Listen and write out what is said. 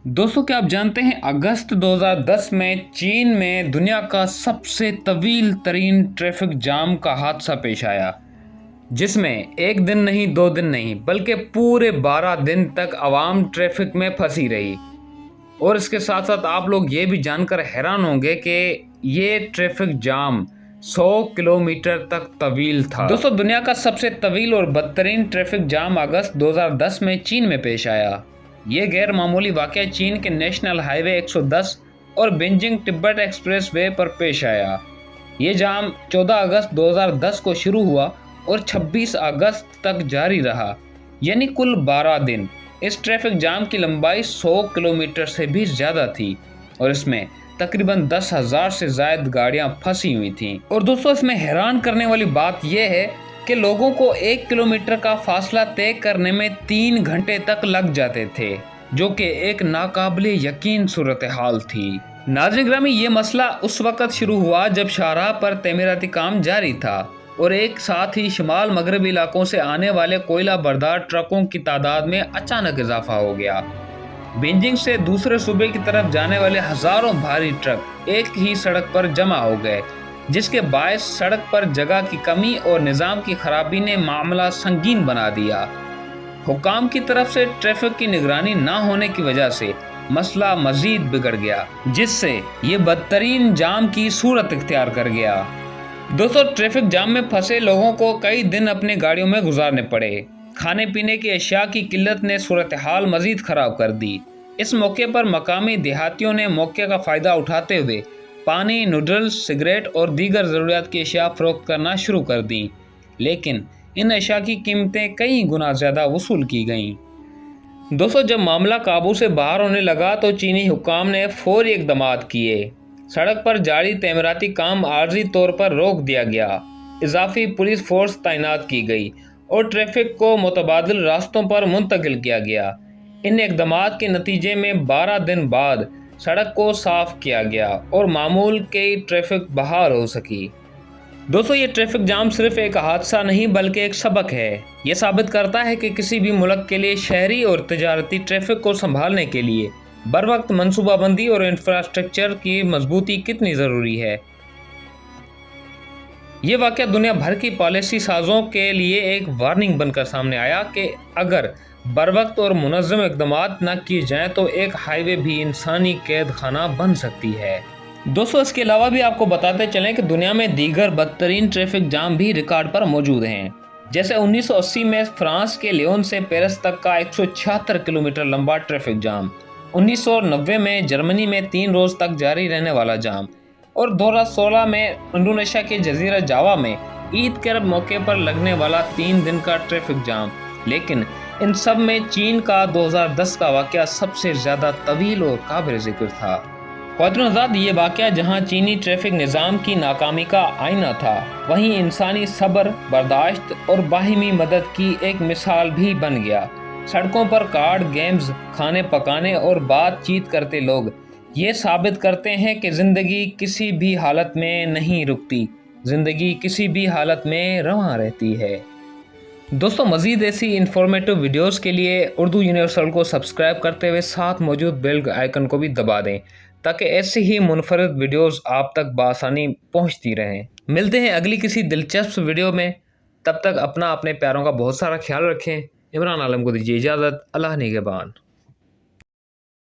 दोस्तों क्या आप जानते हैं अगस्त 2010 में चीन में दुनिया का सबसे तवील तरीन ट्रैफिक जाम का हादसा पेश आया, जिसमें एक दिन नहीं, 2 दिन नहीं, बल्कि पूरे 12 दिन तक आवाम ट्रैफिक में फंसी रही। और इसके साथ साथ आप लोग ये भी जानकर हैरान होंगे कि ये ट्रैफिक जाम 100 किलोमीटर तक तवील था। दोस्तों दुनिया का सबसे तवील और बदतरीन ट्रैफिक जाम अगस्त 2010 में चीन में पेश आया। ये गैर मामूली वाक़या चीन के नेशनल हाईवे 110 और बीजिंग तिब्बत एक्सप्रेस वे पर पेश आया। ये जाम 14 अगस्त 2010 को शुरू हुआ और 26 अगस्त तक जारी रहा, यानी कुल 12 दिन। इस ट्रैफिक जाम की लंबाई 100 किलोमीटर से भी ज़्यादा थी और इसमें तकरीबन 10,000 से ज़ायद गाड़ियाँ फंसी हुई थीं। और दोस्तों इसमें हैरान करने वाली बात यह है कि लोगों को 1 किलोमीटर का फासला तय करने में 3 घंटे तक लग जाते थे, जो कि एक नाकाबिले यकीन सूरत हाल थी। नाज़रीन ग्रामी, ये मसला उस वक़्त शुरू हुआ जब शाहराह पर तमीराती काम जारी था और एक साथ ही शुमाल मगरबी इलाकों से आने वाले कोयला बरदार ट्रकों की तादाद में अचानक इजाफा हो गया। बीजिंग से दूसरे सूबे की तरफ जाने वाले हज़ारों भारी ट्रक एक ही सड़क पर जमा हो गए, जिसके बायस सड़क पर जगह की कमी और निज़ाम की खराबी ने मामला संगीन बना दिया। हुकाम की तरफ से ट्रैफिक की निगरानी न होने की वजह से मसला मजीद बिगड़ गया, जिससे ये बदतरीन जाम की सूरत इख्तियार कर गया। दोस्तों ट्रैफिक जाम में फंसे लोगों को कई दिन अपनी गाड़ियों में गुजारने पड़े। खाने पीने की अशिया की किल्लत ने सूरत हाल मजीद ख़राब कर दी। इस मौके पर मकामी देहातियों ने मौके का फ़ायदा उठाते हुए पानी, नूडल्स, सिगरेट और दीगर ज़रूरियात की अशिया फ़रोख्त करना शुरू कर दी, लेकिन इन अशिया की कीमतें कई गुना ज़्यादा वसूल की गईं। दोस्तों जब मामला काबू से बाहर होने लगा तो चीनी हुक्काम ने फौरी इक़दामात किए। सड़क पर जारी तमीराती काम आर्जी तौर पर रोक दिया गया, इजाफी पुलिस फोर्स तैनात की गई और ट्रैफिक को मुतबादिल रास्तों पर मुंतकिल किया गया। इन इक़दामात के नतीजे में 12 दिन बाद सड़क को साफ किया गया और मामूल की ट्रैफिक बहाल हो सकी। दोस्तों ये ट्रैफिक जाम सिर्फ एक हादसा नहीं बल्कि एक सबक है। ये साबित करता है कि किसी भी मुल्क के लिए शहरी और तजारती ट्रैफिक को संभालने के लिए बर वक्त मनसूबाबंदी और इंफ्रास्ट्रक्चर की मजबूती कितनी ज़रूरी है। ये वाक़या दुनिया भर की पॉलिसी साजों के लिए एक वार्निंग बनकर सामने आया कि अगर बर वक्त और मुनज़्ज़म इक़दामात न किए जाएँ तो एक हाईवे भी इंसानी कैद खाना बन सकती है। दोस्तों इसके अलावा भी आपको बताते चलें कि दुनिया में दीगर बदतरीन ट्रैफिक जाम भी रिकॉर्ड पर मौजूद हैं। जैसे 1980 में फ्रांस के लियोन से पेरिस तक का 176 किलोमीटर लंबा ट्रैफिक जाम, 1990 में जर्मनी में 3 रोज़ तक जारी रहने वाला जाम और 2016 में इंडोनेशिया के जजीरा जावा में ईद के मौके पर लगने वाला 3 दिन का ट्रैफिक जाम। लेकिन इन सब में चीन का 2010 का वाक़या सबसे ज़्यादा तवील और काबिल ज़िक्र था। ख्वातीन हज़रात, ये वाक़या जहाँ चीनी ट्रैफिक निज़ाम की नाकामी का आईना था, वहीं इंसानी सब्र, बर्दाश्त और बाहिमी मदद की एक मिसाल भी बन गया। सड़कों पर कार्ड गेम्स, खाने पकाने और बातचीत करते लोग ये साबित करते हैं कि ज़िंदगी किसी भी हालत में नहीं रुकती, ज़िंदगी किसी भी हालत में रवां रहती है। दोस्तों मज़ीद ऐसी इन्फॉर्मेटिव वीडियोस के लिए उर्दू यूनिवर्सल को सब्सक्राइब करते हुए साथ मौजूद बेल आइकन को भी दबा दें, ताकि ऐसी ही मुनफरद वीडियोस आप तक बआसानी पहुंचती रहें। मिलते हैं अगली किसी दिलचस्प वीडियो में, तब तक अपने प्यारों का बहुत सारा ख्याल रखें। इमरान आलम को दीजिए इजाज़त। अल्लाह निगहबान।